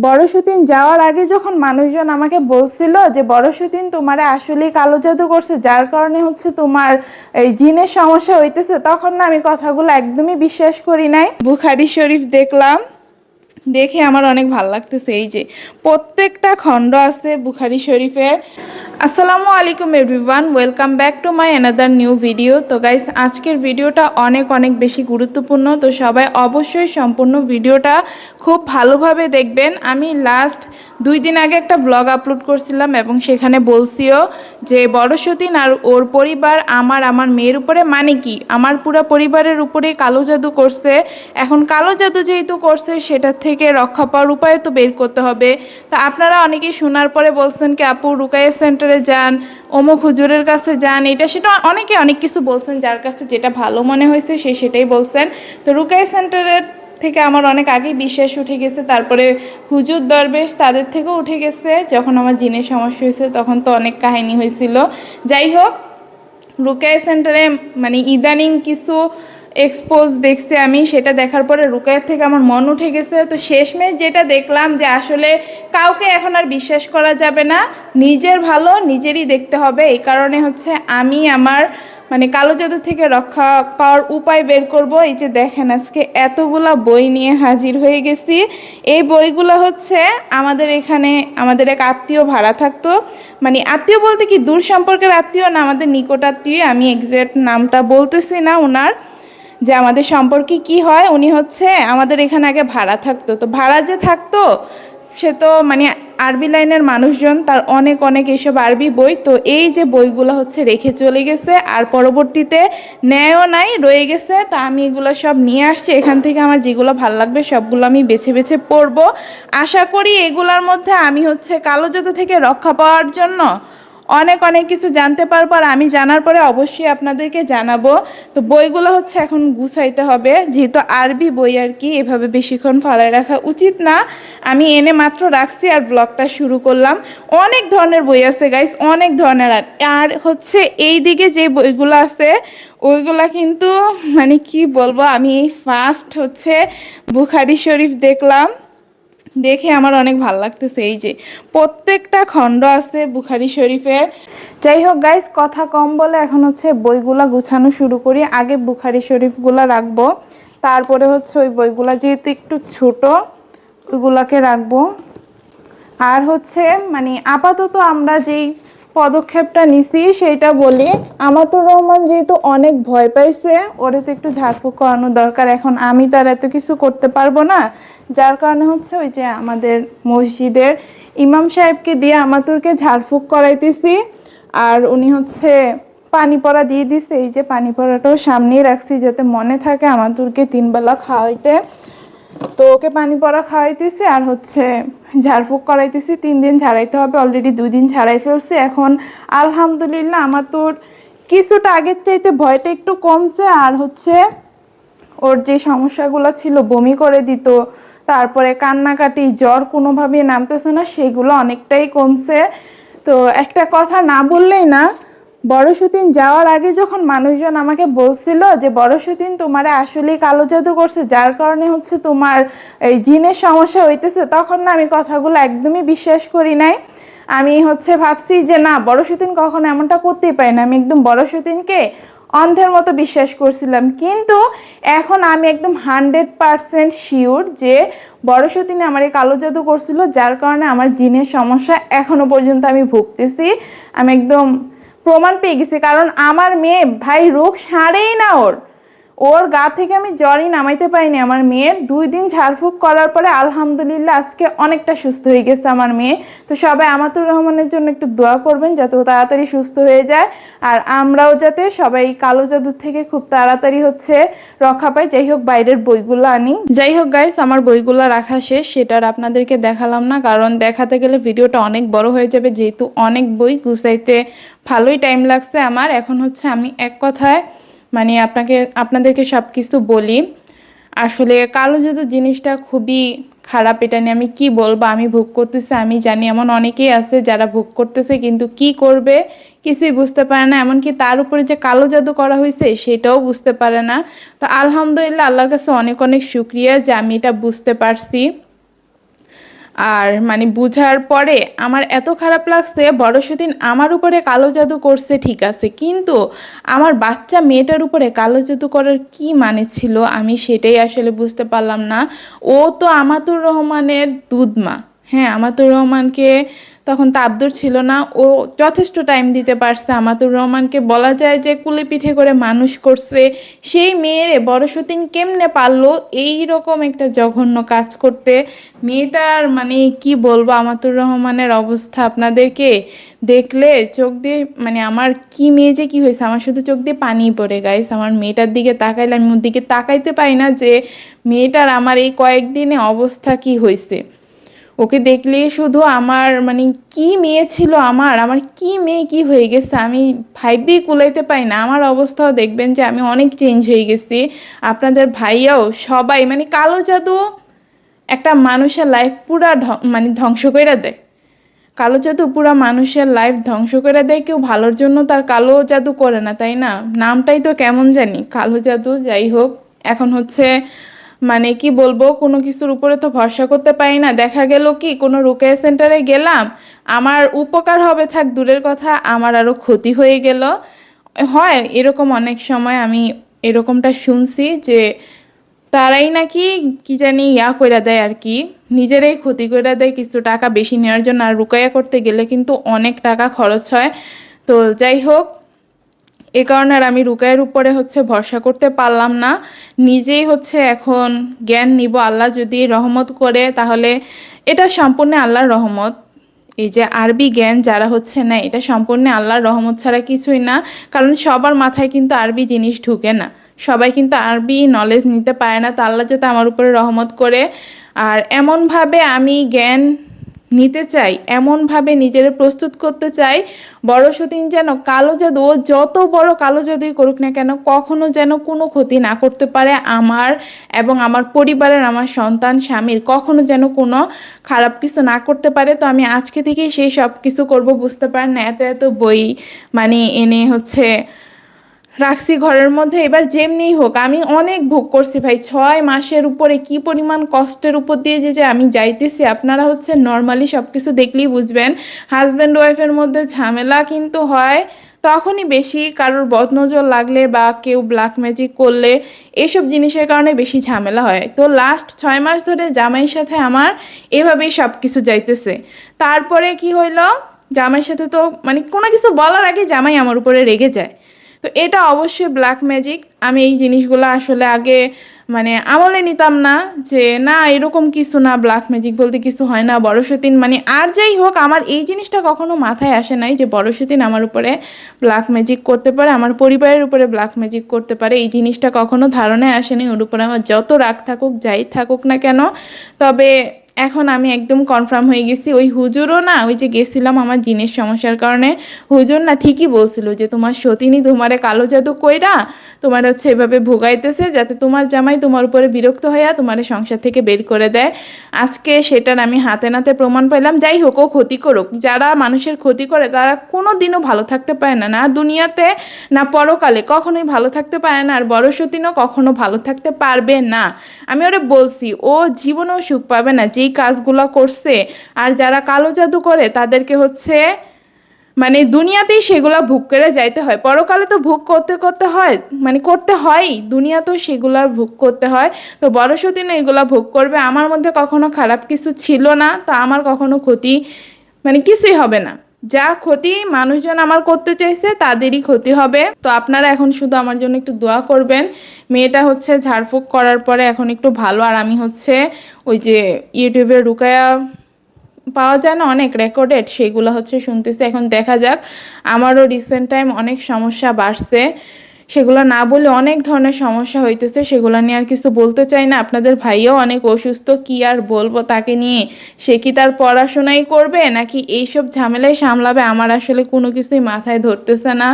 বড় যাওয়ার আগে যখন মানুষজন আমাকে বলছিল যে বড় তোমারে আসলেই কালো জাদু করছে, যার কারণে হচ্ছে তোমার এই জিনের সমস্যা হইতেছে, তখন না আমি কথাগুলো একদমই বিশ্বাস করি নাই। বুখারী শরীফ দেখলাম, দেখে আমার অনেক ভালো লাগতেছে। এই যে প্রত্যেকটা খণ্ড আছে বুখারী শরীফের। আসসালামু আলাইকুম everyone, welcome back to my another new video. তো গাইস, আজকের ভিডিওটা অনেক বেশি গুরুত্বপূর্ণ, তো সবাই অবশ্যই সম্পূর্ণ ভিডিওটা খুব ভালোভাবে দেখবেন। আমি লাস্ট 2 দিন আগে একটা ব্লগ আপলোড করছিলাম এবং সেখানে বলছিও যে বড় সতীন আর ওর পরিবার আমার মেয়ের উপরে, মানে কি আমার পুরো পরিবারের উপরে কালো জাদু করছে। এখন কালো জাদু যেহেতু করছে, সেটার থেকে রক্ষা পাওয়ার উপায় তো বের করতে হবে। তা আপনারা অনেকেই শোনার পরে বলছেন কি আপু রুকাইয়া সেন্টারে যান, অমুক হুজুরের কাছে যান, এটা সেটা অনেকে অনেক কিছু বলছেন, যার কাছে যেটা ভালো মনে হয়েছে সে সেটাই বলছেন। তো রুকাইয়া সেন্টারের থেকে আমার অনেক আগেই বিশ্বাস উঠে গেছে, তারপরে হুজুর দরবেশ তাদের থেকেও উঠে গেছে। যখন আমার জিনের সমস্যা হয়েছে তখন তো অনেক কাহিনী হয়েছিল। যাই হোক, রুকাইয়া সেন্টারে মানে ইদানিং কিছু এক্সপোজ দেখছি আমি, সেটা দেখার পরে রুকাইয়ার থেকে আমার মন উঠে গেছে। তো শেষমেশ যেটা দেখলাম যে আসলে কাউকে এখন আর বিশ্বাস করা যাবে না, নিজের ভালো নিজেরই দেখতে হবে। এই কারণে হচ্ছে আমি আমার মানে কালো জাদু থেকে রক্ষা পাওয়ার উপায় বের করব। এই যে দেখেন, আজকে এতগুলা বই নিয়ে হাজির হয়ে গেছি। এই বইগুলো হচ্ছে আমাদের এখানে আমাদের এক আত্মীয় ভাড়া থাকতো, মানে আত্মীয় বলতে কি দূর সম্পর্কের আত্মীয় না, আমাদের নিকট আত্মীয়। আমি এক্সাক্ট নামটা বলতেছি না ওনার, যে আমাদের সম্পর্কে কি হয়। উনি হচ্ছে আমাদের এখানে আগে ভাড়া থাকতো, তো ভাড়া যে থাকতো সে তো মানে আরবি লাইনের মানুষজন, তার অনেক এইসব আরবি বই। তো এই যে বইগুলো হচ্ছে রেখে চলে গেছে, আর পরবর্তীতে ন্যায়ও নাই, রয়ে গেছে। তা আমি এগুলো সব নিয়ে আসছি, এখান থেকে আমার যেগুলো ভালো লাগবে সবগুলো আমি বেছে পড়বো। আশা করি এগুলোর মধ্যে আমি হচ্ছে কালো জাদু থেকে রক্ষা পাওয়ার জন্য অনেক কিছু জানতে পারবো, আর আমি জানার পরে অবশ্যই আপনাদেরকে জানাবো। তো বইগুলো হচ্ছে এখন গুছাইতে হবে, যেহেতু আরবি বই আর কি, এভাবে বেশিক্ষণ ফালায় রাখা উচিত না। আমি এনে মাত্র রাখছি আর ব্লগটা শুরু করলাম। অনেক ধরনের বই আছে গাইস, অনেক ধরনের। আর হচ্ছে এই দিকে যে বইগুলো আছে ওইগুলা কিন্তু মানে কি বলবো, আমি ফার্স্ট হচ্ছে বুখারী শরীফ দেখলাম, দেখে আমার অনেক ভালো লাগতেছে। এই যে প্রত্যেকটা খণ্ড আছে বুখারী শরীফের। যাই হোক গাইস, কথা কম বলে এখন হচ্ছে বইগুলা গুছানো শুরু করি। আগে বুখারী শরীফগুলা রাখবো, তারপরে হচ্ছে ওই বইগুলা যেহেতু একটু ছোট ওইগুলাকে রাখবো। আর হচ্ছে মানে আপাতত আমরা যেই পদক্ষেপটা নিছি সেইটা বলি। আমাতুর রহমান যেহেতু অনেক ভয় পাইছে, ওরে তো একটু ঝাড়ফুঁক করানো দরকার। এখন আমি তো আর এত কিছু করতে পারবো না, যার কারণে হচ্ছে ওই যে আমাদের মসজিদের ইমাম সাহেবকে দিয়ে আমাতুরকে ঝাড়ফুঁক করাইতেছি। আর উনি হচ্ছে পানি পড়া দিয়ে দিছে, এই যে পানি পড়াটাও সামনেই রাখছি যাতে মনে থাকে আমাতুরকে 3 বেলা খাওয়াইতে। তো ওকে পানি পড়া খাওয়াইতেছি আর হচ্ছে ঝাড়ফুঁক করাইতেছি। 3 দিন ঝাড়াইতে হবে, অলরেডি 2 দিন ঝাড়াই ফেলছি। এখন আলহামদুলিল্লাহ আমার তোর কিছুটা আগের চাইতে ভয়টা একটু কমছে। আর হচ্ছে ওর যে সমস্যাগুলো ছিল, বমি করে দিত, তারপরে কান্নাকাটি, জ্বর কোনোভাবেই নামতেছে না, সেগুলো অনেকটাই কমছে। তো একটা কথা না বললেই না, বড় সতীন যাওয়ার আগে যখন মানুষজন আমাকে বলছিল যে বড় সতীন তোমারে আসলেই কালো জাদু করছে, যার কারণে হচ্ছে তোমার এই জিনের সমস্যা হইতেছে, তখন না আমি কথাগুলো একদমই বিশ্বাস করি নাই। আমি হচ্ছে ভাবছি যে না, বড় সতীন কখনো এমনটা করতেই পারে না। আমি একদম বড় সতীনকে অন্ধের মতো বিশ্বাস করছিলাম, কিন্তু এখন আমি একদম 100% শিওর যে বড় সতীনে আমার এই কালো জাদু করছিল, যার কারণে আমার জিনের সমস্যা এখনো পর্যন্ত আমি ভুগতেছি। আমি একদম প্রমাণ পেয়ে গেছি, কারণ আমার মেয়ে ভাই রোগ সারেই না, ওর গা থেকে আমি জ্বরই নামাইতে পারিনি। আমার মেয়ের 2 দিন ঝাড়ফুঁক করার পরে আলহামদুলিল্লাহ আজকে অনেকটা সুস্থ হয়ে গেছে আমার মেয়ে। তো সবাই আমাতুর রহমানের জন্য একটু দোয়া করবেন যাতে ও তাড়াতাড়ি সুস্থ হয়ে যায়, আর আমরাও যাতে সবাই কালো জাদুর থেকে খুব তাড়াতাড়ি হচ্ছে রক্ষা পাই। যাই হোক, বাইরের বইগুলো আনি। যাই হোক গাইস, আমার বইগুলো রাখা শেষ, সেটা আর আপনাদেরকে দেখালাম না, কারণ দেখাতে গেলে ভিডিওটা অনেক বড় হয়ে যাবে, যেহেতু অনেক বই গুছাইতে ভালোই টাইম লাগছে আমার। এখন হচ্ছে আমি এক কথায় মানে আপনাদেরকে সব কিছু বলি। আসলে কালো জাদু জিনিসটা খুবই খারাপ, এটা নিয়ে আমি কি বলবো। আমি ভোগ করতেছি, আমি জানি এমন অনেকেই আছে যারা ভোগ করতেছে, কিন্তু কি করবে কিছুই বুঝতে পারে না। এমনকি তার উপরে যে কালো জাদু করা হয়েছে সেটাও বুঝতে পারে না। তো আলহামদুলিল্লাহ, আল্লাহর কাছে অনেক শুকরিয়া যে আমি এটা বুঝতে পারছি। আর মানে বুঝার পরে আমার এত খারাপ লাগছে, বড়সতিন আমার উপরে কালো জাদু করছে ঠিক আছে, কিন্তু আমার বাচ্চা মেয়েটার উপরে কালো জাদু করার কি মানে ছিল আমি সেটাই আসলে বুঝতে পারলাম না। ও তো আমাতুর রহমানের দুধ মা। হ্যাঁ, আমাতুর রহমানকে তখন তো আব্দুর ছিল না, ও যথেষ্ট টাইম দিতে পারছে। আমাতুর রহমানকে বলা যায় যে কুলি পিঠে করে মানুষ করছে। সেই মেয়েরে বড়সতিন কেমনে পারলো এই রকম একটা জঘন্য কাজ করতে? মেয়েটার মানে কি বলবো, আমাতুর রহমানের অবস্থা আপনাদেরকে দেখলে চোখ দিয়ে মানে আমার কি মেয়ে যে কি হয়েছে, আমার শুধু চোখ দিয়ে পানি পড়ে গাইস। আমার মেয়েটার দিকে তাকাইলে আমি ওর দিকে তাকাইতে পারি না যে মেয়েটার আমার এই কয়েকদিনে অবস্থা কি হয়েছে। ওকে দেখলেই শুধু আমার মানে কি মেয়ে ছিল, আমার আমার কি মেয়ে কি হয়ে গেছে আমি ভাইবেই কুলাইতে পাই না। আমার অবস্থাও দেখবেন যে আমি অনেক চেঞ্জ হয়ে গেছি, আপনাদের ভাইয়াও সবাই। মানে কালো জাদু একটা মানুষের লাইফ পুরা মানে ধ্বংস করে দেয়। কালো জাদু পুরা মানুষের লাইফ ধ্বংস করে দেয়। কেউ ভালোর জন্য তার কালো জাদু করে না, তাই না? নামটাই তো কেমন জানি, কালো জাদু। যাই হোক, এখন হচ্ছে মানে কি বলবো, কোনো কিছুর উপরে তো ভরসা করতে পারি না। দেখা গেল কি কোনো রুকেয়া সেন্টারে গেলাম, আমার উপকার হবে থাক দূরের কথা, আমার আরো ক্ষতি হয়ে গেল। হয় এরকম অনেক সময়, আমি এরকমটা শুনছি যে তারাই নাকি কি জানি ইয়া কইরা দেয় আর কি, নিজেরাই ক্ষতি করে দেয় কিছু টাকা বেশি নেওয়ার জন্য। আর রুকায়া করতে গেলে কিন্তু অনেক টাকা খরচ হয়। তো যাই হোক, এ কারণে আর আমি রুকায়ের উপরে হচ্ছে ভরসা করতে পারলাম না। নিজেই হচ্ছে এখন জ্ঞান নিব, আল্লাহ যদি রহমত করে তাহলে এটা সম্পূর্ণ আল্লাহর রহমত। এই যে আরবি জ্ঞান যারা হচ্ছে না, এটা সম্পূর্ণ আল্লাহর রহমত ছাড়া কিছুই না। কারণ সবার মাথায় কিন্তু আরবি জিনিস ঢুকে না, সবাই কিন্তু আরবি নলেজ নিতে পারে না। তো আল্লাহ যাতে আমার উপরে রহমত করে আর এমনভাবে আমি জ্ঞান নিতে চাই, এমনভাবে নিজের প্রস্তুত করতে চাই, বড়সতিন যেন কালো জাদু, ও যত বড় কালো জাদুই করুক না কেন, কখনো যেন কোনো ক্ষতি না করতে পারে আমার এবং আমার পরিবারের, আমার সন্তান স্বামীর কখনো যেন কোনো খারাপ কিছু না করতে পারে। তো আমি আজকে থেকেই সেই সব কিছু করবো। বুঝতে পারেন না, এত এত বই মানে এনে হচ্ছে রাখছি ঘরের মধ্যে। এবার যেমনি হোক আমি অনেক ভোগ করছি ভাই, 6 মাসের উপরে কি পরিমাণ কষ্টের উপর দিয়ে যে আমি যাইতেছি, আপনারা হচ্ছে নর্মালি সব কিছু দেখলেই বুঝবেন। হাজব্যান্ড ওয়াইফের মধ্যে ঝামেলা কিন্তু হয় তখনই বেশি, কারোর বদনজর লাগলে বা কেউ ব্ল্যাক ম্যাজিক করলে, এসব জিনিসের কারণে বেশি ঝামেলা হয়। তো লাস্ট 6 মাস ধরে জামাইয়ের সাথে আমার এভাবেই সব কিছু যাইতেছে। তারপরে কি হইলো, জামাইয়ের সাথে তো মানে কোনো কিছু বলার আগে জামাই আমার উপরে রেগে যায়। তো এটা অবশ্যই ব্ল্যাক ম্যাজিক। আমি এই জিনিসগুলো আসলে আগে মানে আমলে নিতাম না, যে না এরকম কিছু না, ব্ল্যাক ম্যাজিক বলতে কিছু হয় না, বড়সতিন মানে আর যাই হোক, আমার এই জিনিসটা কখনো মাথায় আসে নাই যে বড়সতিন আমার উপরে ব্ল্যাক ম্যাজিক করতে পারে, আমার পরিবারের উপরে ব্ল্যাক ম্যাজিক করতে পারে। এই জিনিসটা কখনো ধারণায় আসেনি। ওর উপরে আমার যত রাগ থাকুক যাই থাকুক না কেন, তবে এখন আমি একদম কনফার্ম হয়ে গেছি। ওই হুজুরও না, ওই যে গেছিলাম আমার জিনের সমস্যার কারণে, হুজুর না ঠিকই বলছিল যে তোমার সতিনী তোমারে কালো জাদু কইরা তোমার হচ্ছে এভাবে ভোগাইতেছে যাতে তোমার জামাই তোমার উপরে বিরক্ত হইয়া তোমার সংসার থেকে বের করে দেয়। আজকে সেটার আমি হাতে নাতে প্রমাণ পাইলাম। যাই হোক, ও ক্ষতি করুক, যারা মানুষের ক্ষতি করে তারা কোনো দিনও ভালো থাকতে পারে না, না দুনিয়াতে না পরকালে, কখনোই ভালো থাকতে পারে না। আর বড় সতিনও কখনো ভালো থাকতে পারবে না। আমি ওরে বলছি ও জীবনেও সুখ পাবে না যেই কাজগুলো করছে। আর যারা কালো জাদু করে তাদেরকে হচ্ছে মানে দুনিয়াতেই সেগুলা ভোগ করে যাইতে হয়, পরকালে তো ভোগ করতে করতে হয়, মানে করতে হয়ই, দুনিয়াতেও সেগুলার ভোগ করতে হয়। তো বড় সতীন এগুলা ভোগ করবে। আমার মধ্যে কখনো খারাপ কিছু ছিল না, তো আমার কখনো ক্ষতি মানে কিছুই হবে না। যা ক্ষতি মানুষজন আমার করতে চাইছে তাদেরই ক্ষতি হবে। তো আপনারা এখন শুধু আমার জন্য একটু দোয়া করবেন। মেয়েটা হচ্ছে ঝাড়ফুঁক করার পরে এখন একটু ভালো। আর আমি হচ্ছে ওই যে ইউটিউবে রুকায়া পাওয়া যায় না অনেক রেকর্ডেড, সেগুলো হচ্ছে শুনতেছি। এখন দেখা যাক, আমারও রিসেন্ট টাইম অনেক সমস্যা বাড়ছে, সেগুলো না বলে অনেক ধরনের সমস্যা হইতেছে, সেগুলো নিয়ে আর কিছু বলতে চাই না। আপনাদের ভাইও অনেক অসুস্থ, কি আর বলবো তাকে নিয়ে। সে কি তার পড়াশোনাই করবে নাকি এইসব ঝামেলাই সামলাবে, আমার আসলে কোনো কিছুই মাথায় ধরতেছে না।